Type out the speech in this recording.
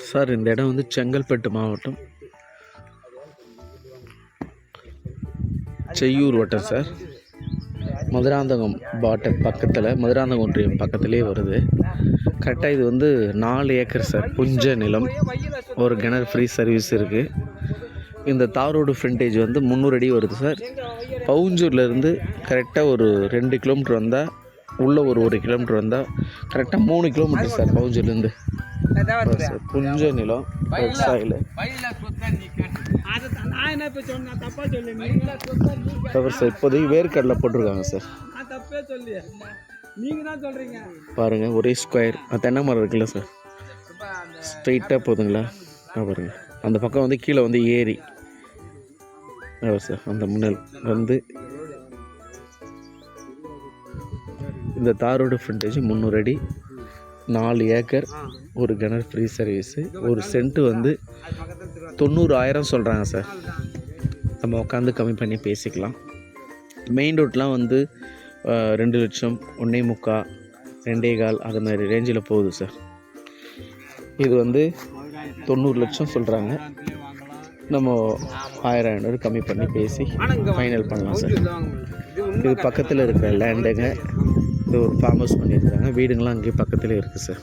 Sir இந்த இடம் வந்து செங்கல்பட்டு மாவட்டம் செய்யூர் வட்டம் சார். மதுராந்தகம் பாட்டர் பக்கத்தில், மதுராந்தகம் ஒன்றியம் பக்கத்துலேயே வருது. கரெக்டாக இது வந்து 4 ஏக்கர் சார், புஞ்ச நிலம், ஒரு கிணறு ஃப்ரீ சர்வீஸ் இருக்குது. இந்த தார் ரோடு ஃப்ரண்டேஜ் வந்து 300 அடி வருது சார். பவுஞ்சூர்லேருந்து கரெக்டாக ஒரு 2 கிலோமீட்டர் வந்தால், உள்ளே ஒரு 1 கிலோமீட்டர் வந்தால் கரெக்டாக 3 கிலோமீட்டர் சார் பவுஞ்சூர்லேருந்து. புஞ்ச நிலம் விவசாயில சார். இப்போதைக்கு வேர்க்கடலை போட்டிருக்காங்க சார். பாருங்க, ஒரே ஸ்கொயர் தென்னை மரம் இருக்குல்ல சார், ஸ்ட்ரைட்டாக போதுங்களா பாருங்க. அந்த பக்கம் வந்து கீழே வந்து ஏரி சார். அந்த முன்னல் வந்து இந்த தார் ரோடு ஃப்ரண்டேஜ் 300 அடி, 4 ஏக்கர், ஒரு கிணறு ஃப்ரீ சர்வீஸு. ஒரு சென்ட்டு வந்து 90,000 சொல்கிறாங்க சார். நம்ம உட்காந்து கம்மி பண்ணி பேசிக்கலாம். மெயின் ரோட்லாம் வந்து 2 லட்சம், 1.25, 2.25 அது மாதிரி ரேஞ்சில் போகுது சார். இது வந்து 90 லட்சம் சொல்கிறாங்க. நம்ம 1000 கம்மி பண்ணி பேசி ஃபைனல் பண்ணலாம் சார். இது பக்கத்தில் இருக்கிற லேண்டுங்க. இது ஒரு ஃபார்ம் ஹவுஸ் பண்ணியிருக்காங்க. வீடுங்கள்லாம் அங்கேயே பக்கத்தில் இருக்குது சார்.